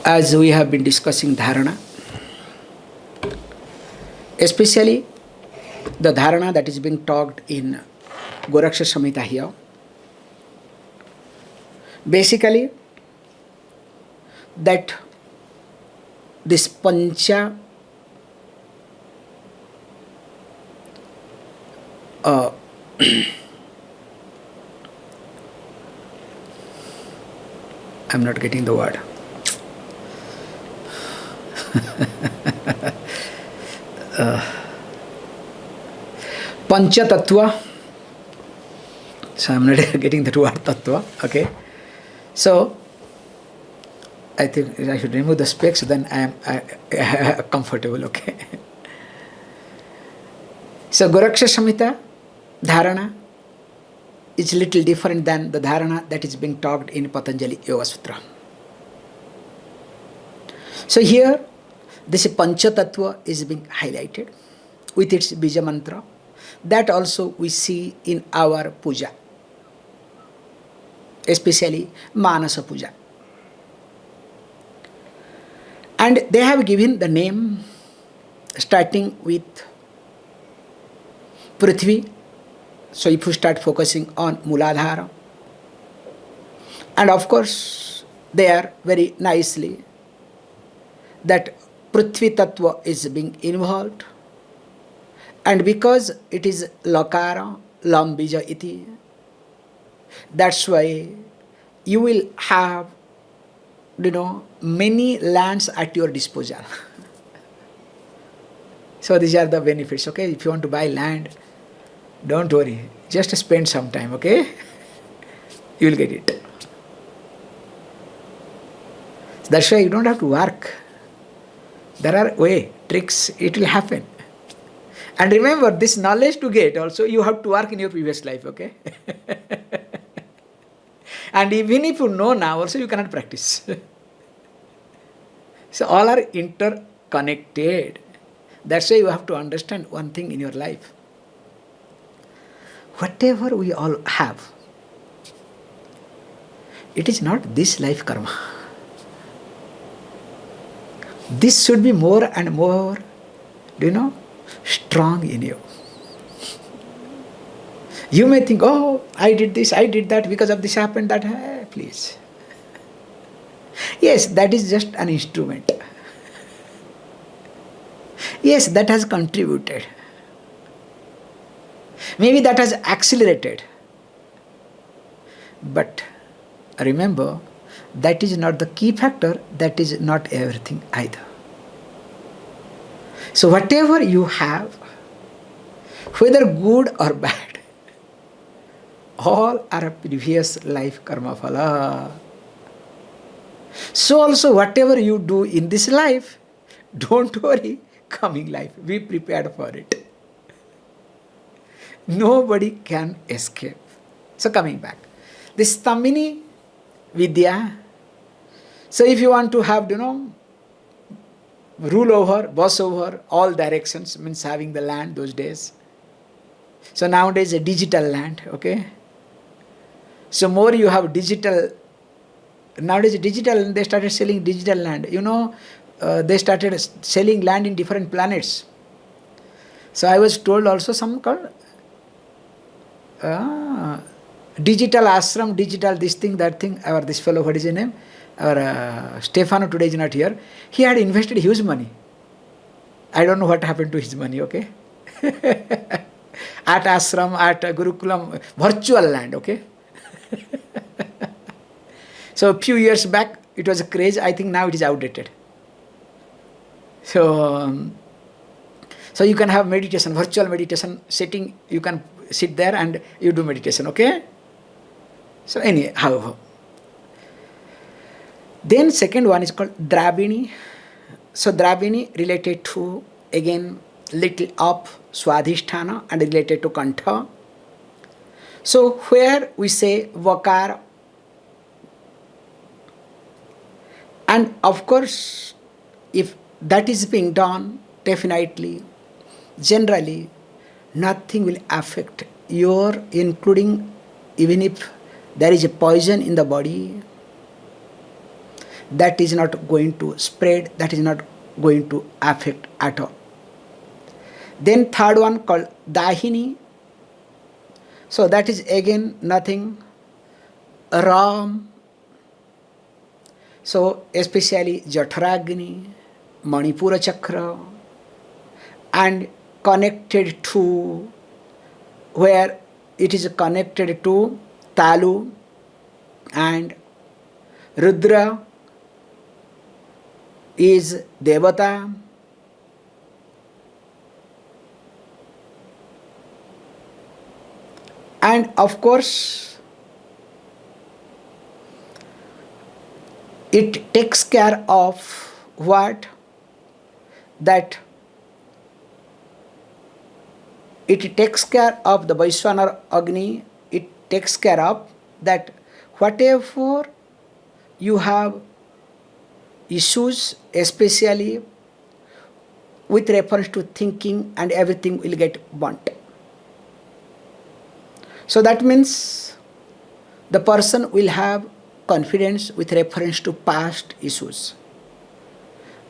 As we have been discussing dharana, especially the dharana that is being talked in Goraksha Samhita here, basically that this pancha I'm not getting the word. Pancha tattva. So I'm not getting that word tattva. Okay. So I think I should remove the specs, then I am comfortable. Okay. So Goraksha Samhita dharana is little different than the dharana that is being talked in Patanjali Yoga Sutra. So here this Pancha Tattva is being highlighted with its Bija Mantra. That also we see in our puja, especially Manasa Puja. And they have given the name starting with Prithvi. So if you start focusing on Muladhara, and of course they are very nicely that Prithvi Tattva is being involved, and because it is Lakara, Lam Bija Iti, that's why you will have, many lands at your disposal. So these are the benefits, okay? If you want to buy land, don't worry, just spend some time, okay? You will get it. That's why you don't have to work. There are tricks, it will happen. And remember, this knowledge to get also, you have to work in your previous life, okay? And even if you know now, also you cannot practice. So all are interconnected. That's why you have to understand one thing in your life. Whatever we all have, it is not this life karma. This should be more and more, strong in you. You may think, oh, I did this, I did that, because of this happened, that, please. Yes, that is just an instrument. Yes, that has contributed. Maybe that has accelerated. But remember, that is not the key factor, that is not everything either. So whatever you have, whether good or bad, all are a previous life karma phala. So also whatever you do in this life, don't worry, coming life, be prepared for it. Nobody can escape. So coming back, this Tamini Vidya. So if you want to have, rule over, boss over all directions, means having the land those days. So nowadays a digital land, okay? So more you have digital, nowadays digital, they started selling digital land. They started selling land in different planets. So I was told also some called digital ashram, digital this thing, that thing, or this fellow, what is his name? Our Stefano today is not here. He had invested huge money. I don't know what happened to his money, okay? At ashram, at Gurukulam, virtual land, okay? So a few years back, it was a craze. I think now it is outdated. So you can have meditation, virtual meditation, sitting, you can sit there and you do meditation, okay? So anyhow. Then second one is called Drabini. So Drabini related to, again, little up, Swadhisthana, and related to Kantha. So where we say Vakara. And of course, if that is being done, definitely, generally, nothing will affect your, including even if there is a poison in the body, that is not going to spread, that is not going to affect at all. Then third one called Dahini. So that is again nothing, Ram. So especially Jataragni, Manipura Chakra, and connected to, where it is connected to Talu and Rudra is Devata. And of course, it takes care of what? That it takes care of the Vaishwanar Agni, it takes care of that whatever you have issues, especially with reference to thinking, and everything will get burnt. So that means the person will have confidence with reference to past issues.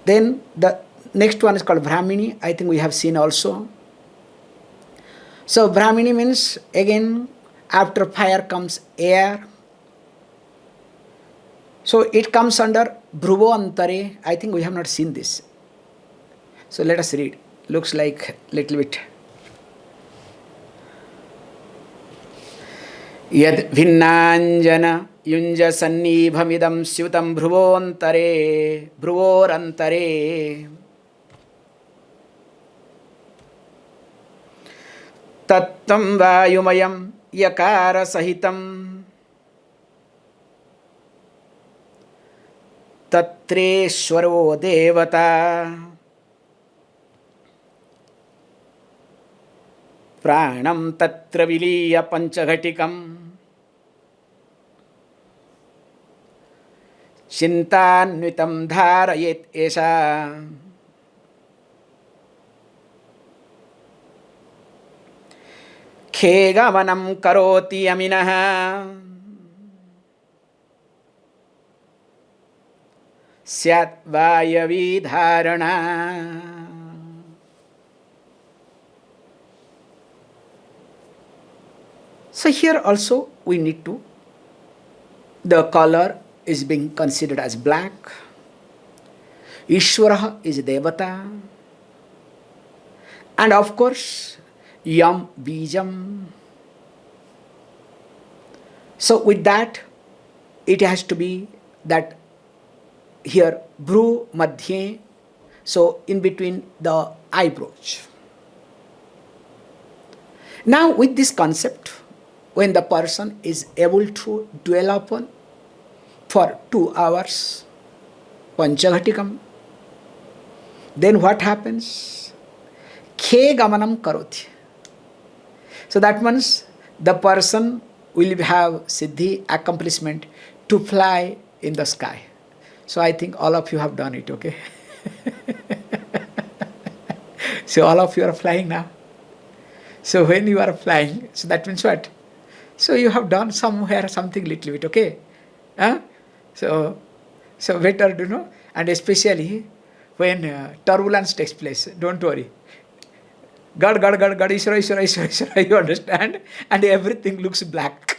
Then the next one is called Brahmini. I think we have seen also. So Brahmini means, again, after fire comes air. So it comes under Bhruvo Antare. I think we have not seen this. So let us read. Looks like little bit. Yad Vinnanjana Yunja Sannibhamidam Syutam Bhruvantare Bhruvorantare Tattam Vayumayam Yakara Sahitam Tatreshwaro Devata Pranam Tatra Viliya Panchaghatikam Chintanvitam Dharayet Esha Khegamanam Karoti Aminaha Syat Vayavi Dharana. So here also we need to, the color is being considered as black. Ishvara is Devata. And of course, Yam Bijam. So with that, it has to be that here, Bhru Madhye, so in between the eyebrows. Now with this concept, when the person is able to dwell upon for 2 hours, Panchaghatikam, then what happens? Khe gamanam karoti. So that means the person will have siddhi, accomplishment, to fly in the sky. So I think all of you have done it, okay? So all of you are flying now. So when you are flying, so that means what? So you have done somewhere something little bit, okay? Huh? So better, you know, and especially when turbulence takes place, don't worry. God, Ishvara, Ishvara, you understand? And everything looks black.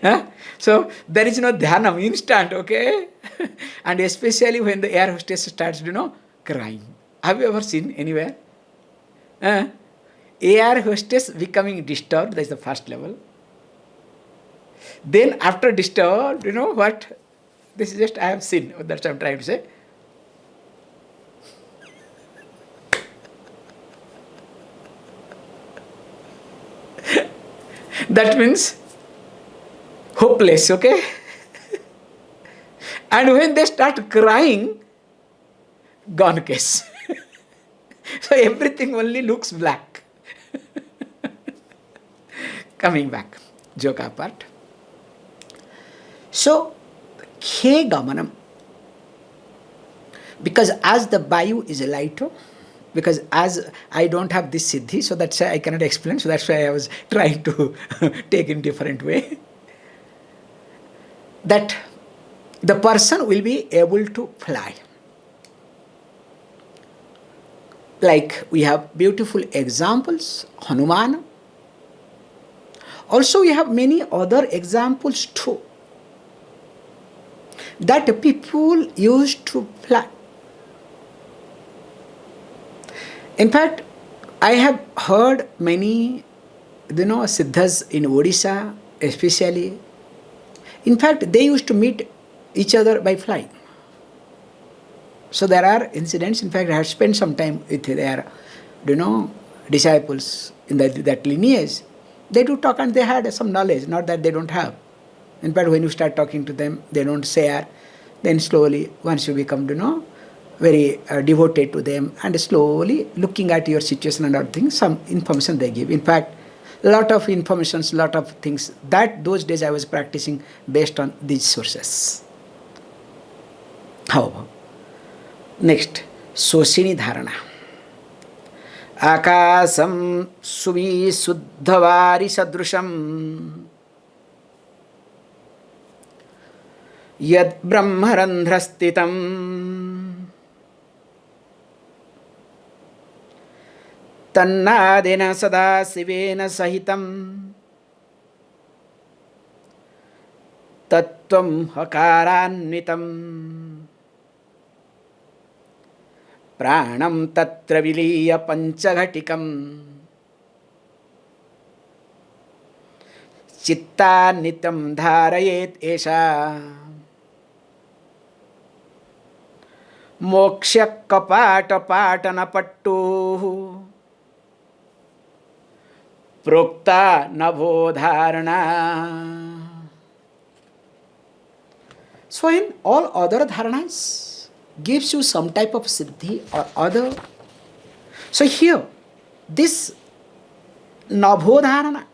Huh? So there is no dhanam, instant, okay? And especially when the air hostess starts, you know, crying. Have you ever seen anywhere? Air hostess becoming disturbed, that is the first level. Then after disturbed, you know what? This is just I have seen, that's what I am trying to say. That means hopeless, okay? And when they start crying, gone case. So everything only looks black. Coming back, joke apart. So, Khe Gamanam, because as the Vayu is lighter, because as I don't have this siddhi, so that's why I cannot explain, so that's why I was trying to take in different way. that the person will be able to fly. Like we have beautiful examples, Hanuman. Also we have many other examples too, that people used to fly. In fact, I have heard many, siddhas in Odisha especially. In fact, they used to meet each other by flying. So there are incidents. In fact, I have spent some time with their, disciples in that lineage. They do talk and they had some knowledge, not that they don't have. In fact, when you start talking to them, they don't share. Then slowly, once you become, very devoted to them, and slowly looking at your situation and other things, some information they give. In fact, a lot of information, lot of things that those days I was practicing based on these sources. How? Next, Soshini Dharana. Akasam suvi suddhavari sadrusham yad brahmarandhrastitam tannadena sada sivena sahitam tattvam hakaranvitam pranam tatra viliya panchaghatikam chitta nitam dharayet esha moksha kapata patana pattu prokta nabodharana. So in all other dharanas gives you some type of siddhi or other. So here, this nabodharana,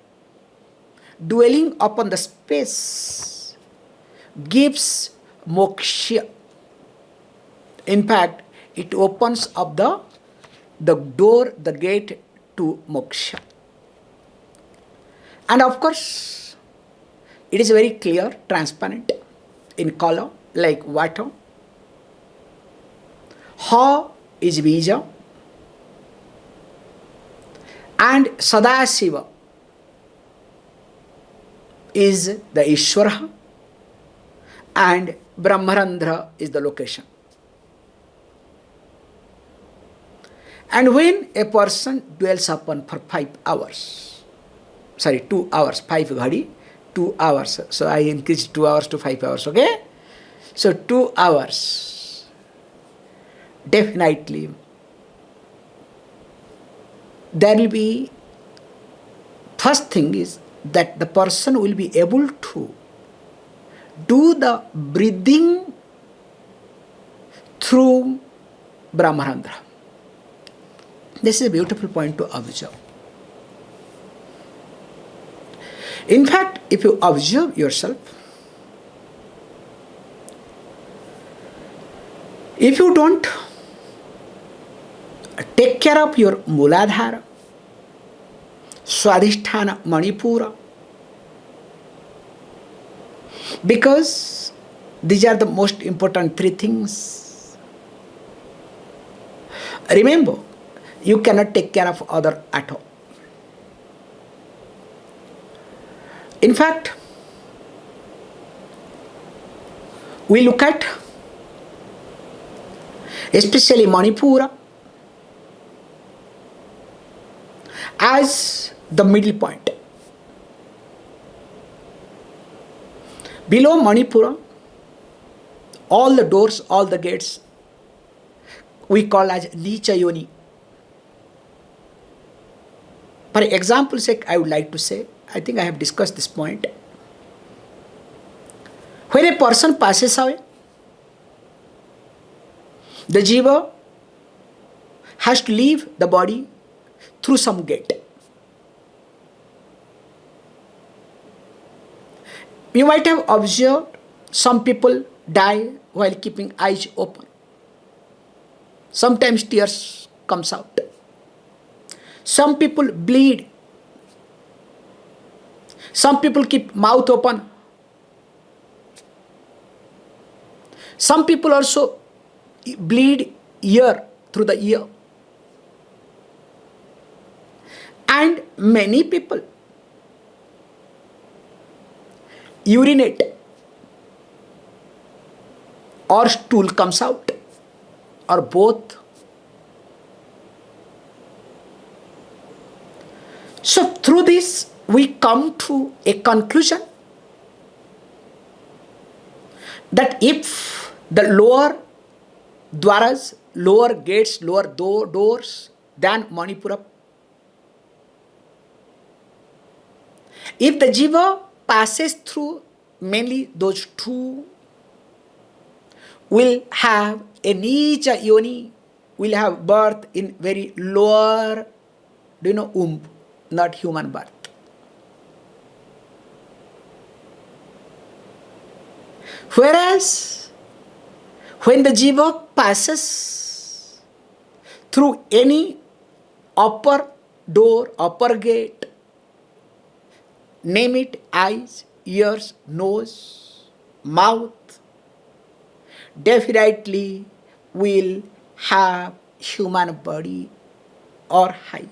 dwelling upon the space, gives moksha. In fact, it opens up the door, the gate to moksha. And of course, it is very clear, transparent in color, like water. Ha is Bija and Sadasiva is the Ishvara and Brahmarandhra is the location. And when a person dwells upon for 5 hours, 2 hours, 5 ghadi, 2 hours. So I increased 2 hours to 5 hours, okay? So 2 hours. Definitely, there will be, first thing is that the person will be able to do the breathing through Brahmarandhra. This is a beautiful point to observe. In fact, if you observe yourself, if you don't take care of your Muladhara, Swadhisthana, Manipura, because these are the most important 3 things. Remember, you cannot take care of other at all. In fact, we look at especially Manipura as the middle point. Below Manipura, all the doors, all the gates, we call as Nicha Yoni. For example's sake, I would like to say, I think I have discussed this point. When a person passes away, the jiva has to leave the body through some gate. You might have observed some people die while keeping eyes open. Sometimes tears comes out. Some people bleed. Some people keep mouth open. Some people also bleed ear through the ear. And many people urinate or stool comes out or both. So through this we come to a conclusion that if the lower dwaras, lower gates, lower doors than Manipura, if the jiva passes through mainly those two, will have a nicha yoni, will have birth in very lower, womb, not human birth. Whereas, when the jiva passes through any upper door, upper gate, name it eyes, ears, nose, mouth, definitely will have human body or higher.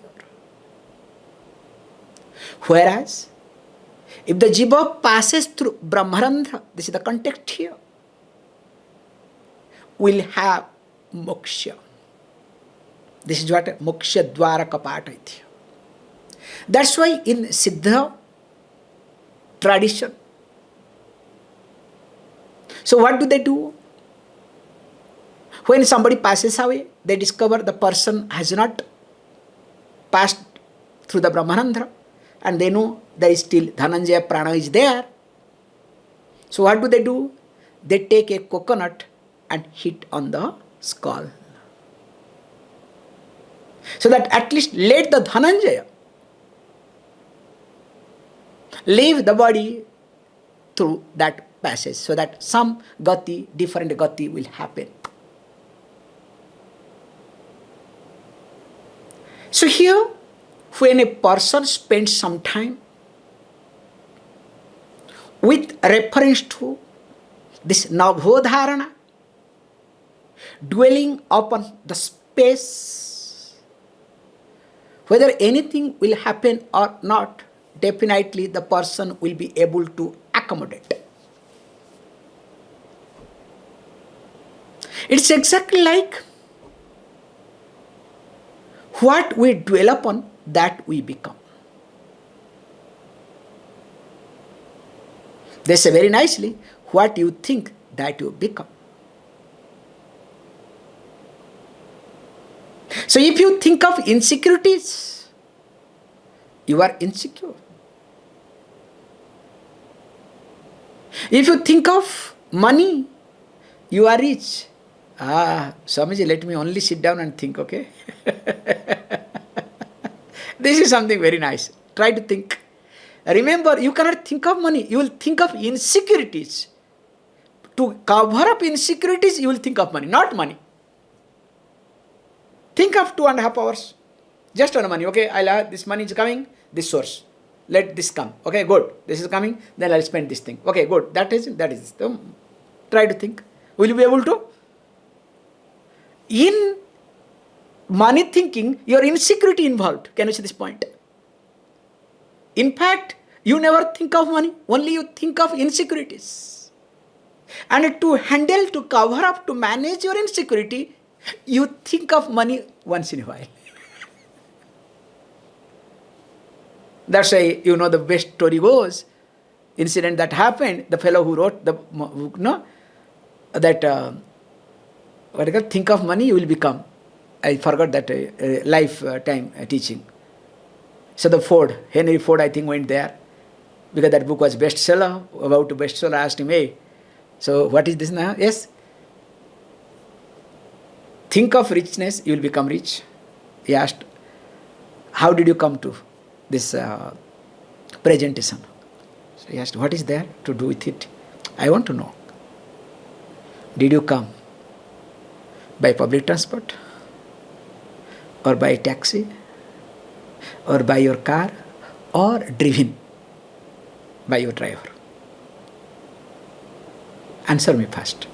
Whereas, if the jiva passes through Brahmarandhra, this is the context here, will have moksha. This is what moksha dwara kapata iti. That's why in Siddha tradition, so what do? When somebody passes away, they discover the person has not passed through the Brahmarandhra, and they know there is still Dhananjaya prana is there. So what do? They take a coconut and hit on the skull, so that at least let the Dhananjaya leave the body through that passage, so that some gati, different gati will happen. So here, when a person spends some time with reference to this navodharana, dwelling upon the space, whether anything will happen or not, definitely the person will be able to accommodate. It's exactly like what we dwell upon, that we become. They say very nicely, what you think, that you become. So if you think of insecurities, you are insecure. If you think of money, you are rich. Swamiji, let me only sit down and think, okay? This is something very nice. Try to think. Remember, you cannot think of money. You will think of insecurities. To cover up insecurities, you will think of money, not money. Think of 2.5 hours. Just on money. Okay, I'll have this money is coming, this source. Let this come. Okay, good. This is coming, then I'll spend this thing. Okay, good. That is. So, try to think. Will you be able to? In money thinking, your insecurity involved. Can you see this point? In fact, you never think of money, only you think of insecurities. And to handle, to cover up, to manage your insecurity, you think of money once in a while. That's why, the best story goes, incident that happened, the fellow who wrote the book, think of money, you will become. I forgot that lifetime teaching. So the Henry Ford, I think, went there, because that book was bestseller, about to bestseller. I asked him, hey, so what is this now? Yes. Think of richness, you will become rich. He asked, how did you come to this presentation? So he asked, what is there to do with it? I want to know. Did you come by public transport, or by taxi, or by your car, or driven by your driver? Answer me first.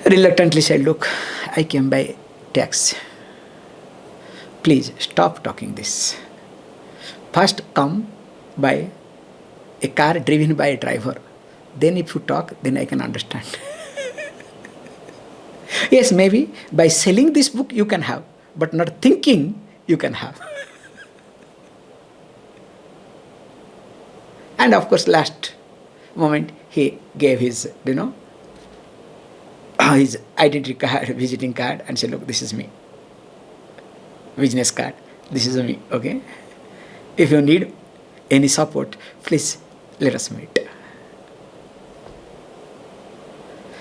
reluctantly said, look, I came by taxi. Please stop talking this. First come by a car driven by a driver. Then if you talk, then I can understand. Yes, maybe by selling this book you can have, but not thinking you can have. And of course, last moment he gave his, his identity card, visiting card, and said, look, this is me. Business card, this is me, okay? If you need any support, please let us meet.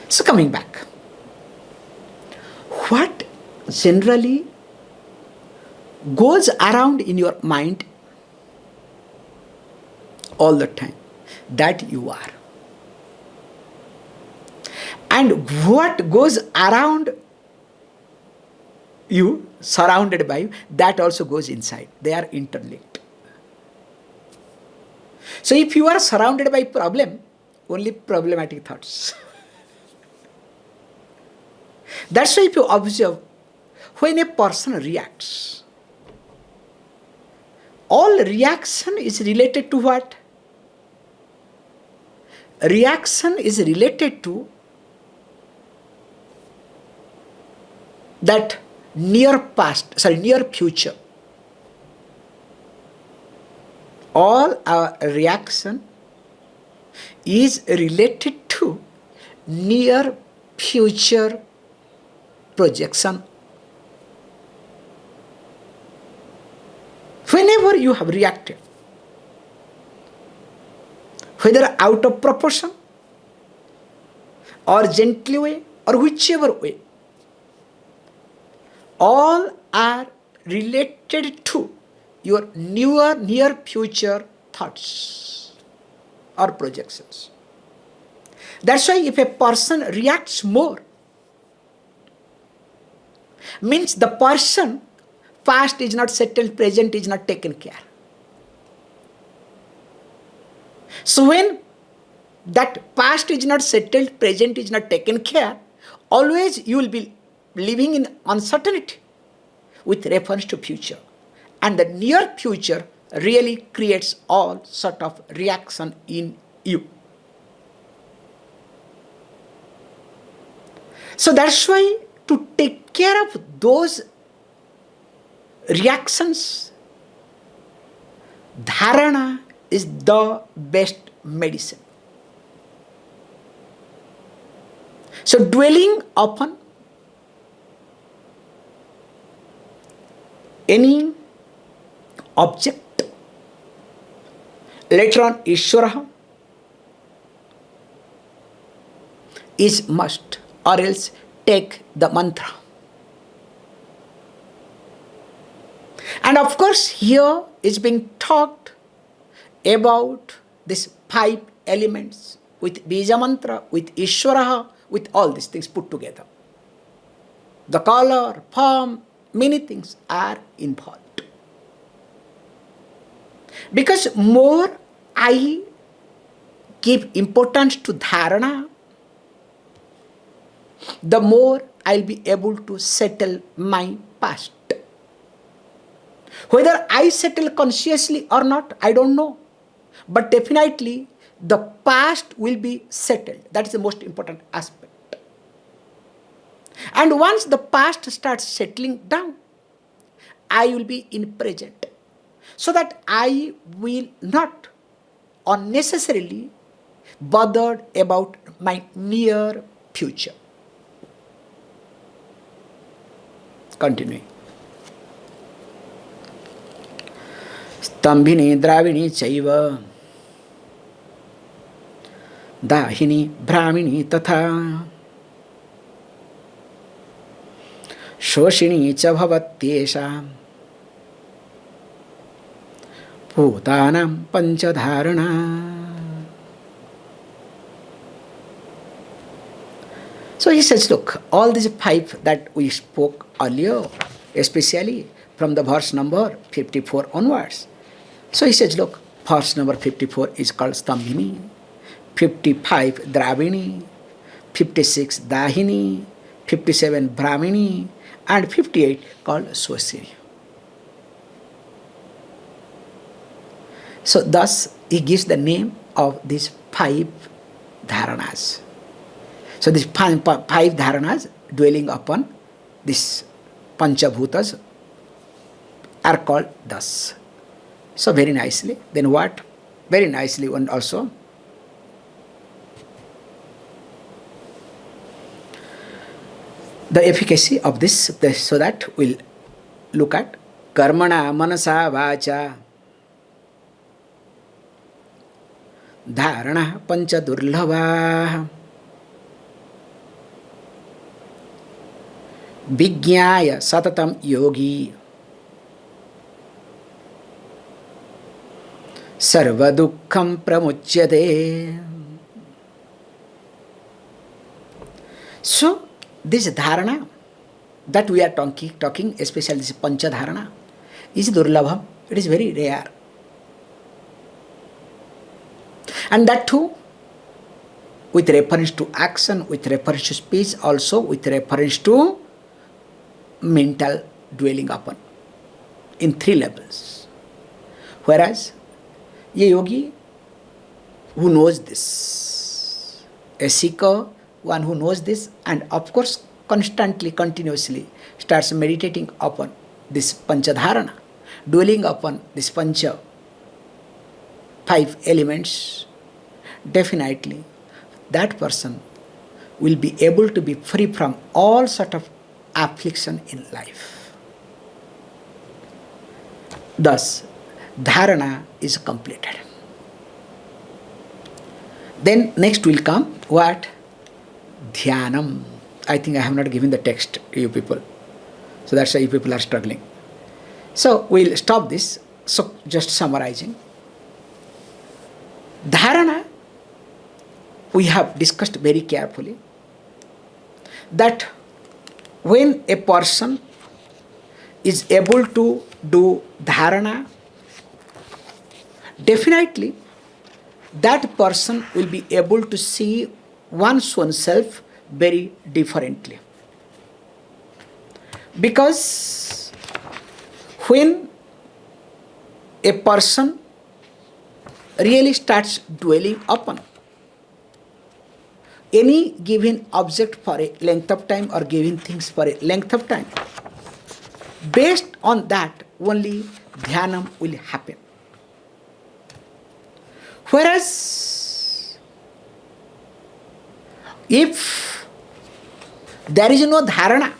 So coming back, what generally goes around in your mind all the time, that you are. And what goes around you, surrounded by you, that also goes inside. They are interlinked. So if you are surrounded by problem, only problematic thoughts. That's why if you observe, when a person reacts, all reaction is related to what? Reaction is related to that near future. All our reaction is related to near future projection. Whenever you have reacted, whether out of proportion or gently way or whichever way, all are related to your near future thoughts or projections. That's why if a person reacts more, means the person past is not settled, present is not taken care. So when that past is not settled, present is not taken care, always you will be living in uncertainty with reference to future. And the near future really creates all sort of reaction in you. So that's why to take care of those reactions, dharana is the best medicine. So dwelling upon any object, later on Ishvara, is must, or else take the mantra. And of course here is being talked about these 5 elements with Bija mantra, with Ishvara, with all these things put together. The color, form, many things are involved. Because more I give importance to dharana, the more I'll be able to settle my past. Whether I settle consciously or not, I don't know. But definitely the past will be settled. That is the most important aspect. And once the past starts settling down, I will be in present. So that I will not unnecessarily bothered about my near future. Continuing. Stambhini dravini chaiva dahini brahmini tatha shoshini cha bhavatyesha bhutanam panchadharana. So he says, look, all these 5 that we spoke earlier, especially from the verse number 54 onwards. So he says, look, verse number 54 is called Stambhini, 55 Dravini, 56 Dahini, 57 Brahmini, and 58 called Swasini. So thus he gives the name of these 5 dharanas. So these 5 dharanas dwelling upon these Panchabhutas are called thus. So very nicely. Then what? Very nicely one also. The efficacy of this, so that we'll look at karmana manasa vacha dharana pancha durlava vijñāya satatam yogi sarva dukkham pramuchyate. So this dharana that we are talking, especially this pancha dharana, is durlabham. It is very rare. And that too with reference to action, with reference to speech, also with reference to mental dwelling upon, in 3 levels. Whereas a yogi who knows this, a seeker, one who knows this, and of course constantly, continuously starts meditating upon this panchadharana, dwelling upon this pancha, 5 elements, definitely that person will be able to be free from all sort of affliction in life. Thus, dharana is completed. Then next will come what? Dhyanam. I think I have not given the text to you people. So that's why you people are struggling. So we'll stop this. So just summarizing. Dharana, we have discussed very carefully that when a person is able to do dharana, definitely that person will be able to see oneself very differently. Because when a person really starts dwelling upon any given object for a length of time or given things for a length of time, based on that only dhyanam will happen. Whereas if there is no dharana,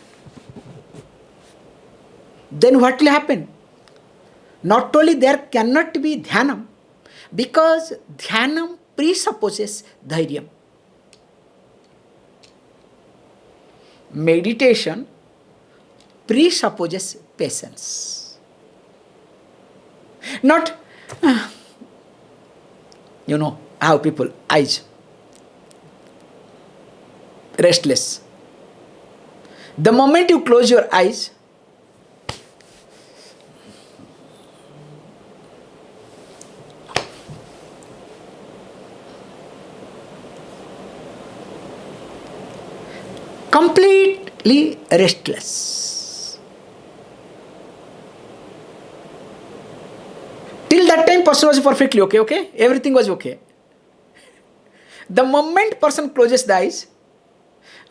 then what will happen? Not only there cannot be dhyanam, because dhyanam presupposes dhairyam. Meditation presupposes patience. Not, how people, eyes, restless. The moment you close your eyes, completely restless. Till that time person was perfectly okay? Everything was okay. The moment person closes the eyes,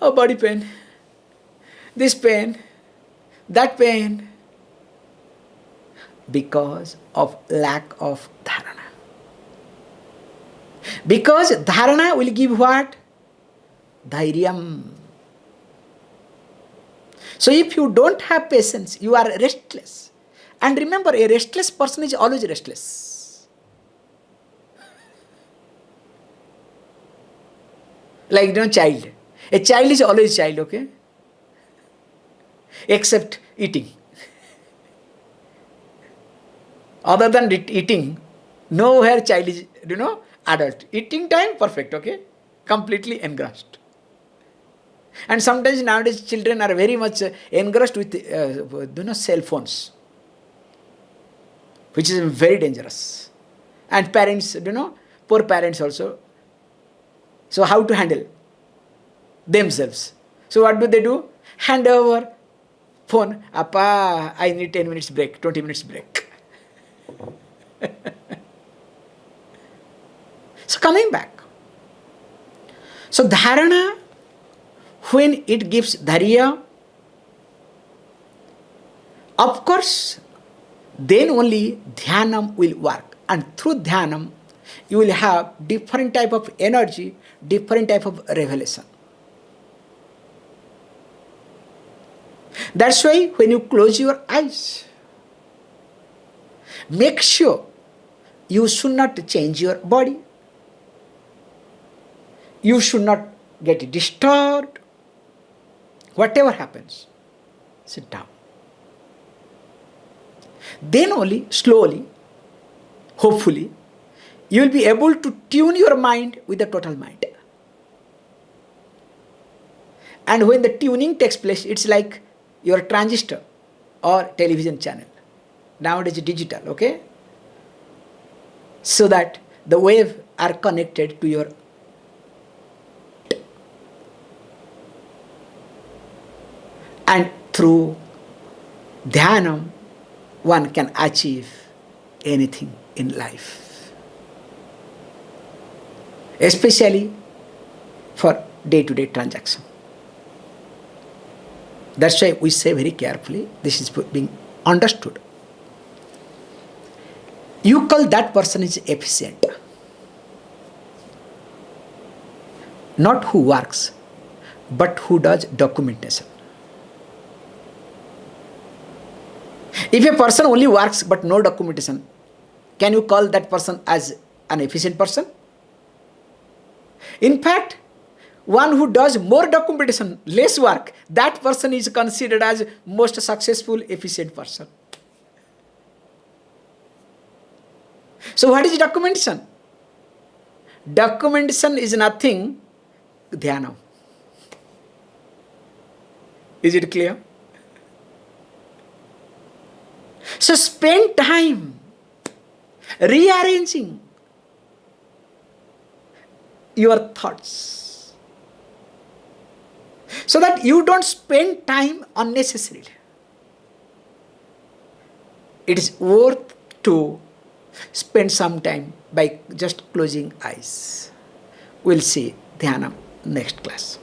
oh, body pain, this pain, that pain, because of lack of dharana. Because dharana will give what? Dhairyam. So if you don't have patience, you are restless. And remember, a restless person is always restless. Like, child. A child is always child, okay? Except eating. Other than eating, nowhere child is, adult. Eating time, perfect, okay? Completely engrossed. And sometimes nowadays children are very much engrossed with, cell phones, which is very dangerous. And parents, poor parents also. So how to handle themselves? So what do? Hand over phone. Appa, I need 10 minutes break, 20 minutes break. So coming back. So dharana, when it gives dharya, of course, then only dhyanam will work. And through dhyanam, you will have different type of energy, different type of revelation. That's why when you close your eyes, make sure you should not change your body. You should not get disturbed. Whatever happens, sit down. Then only, slowly, hopefully, you will be able to tune your mind with the total mind. And when the tuning takes place, it's like your transistor or television channel. Nowadays digital, okay? So that the waves are connected to your and through dhyanam one can achieve anything in life, especially for day-to-day transaction. That's why we say very carefully, this is being understood. You call that person is efficient. Not who works, but who does documentation. If a person only works but no documentation, can you call that person as an efficient person? In fact, one who does more documentation, less work, that person is considered as most successful, efficient person. So what is documentation? Documentation is nothing, dhyana. Is it clear? So spend time rearranging your thoughts so that you don't spend time unnecessarily. It is worth to spend some time by just closing eyes. We'll see Dhyanam next class.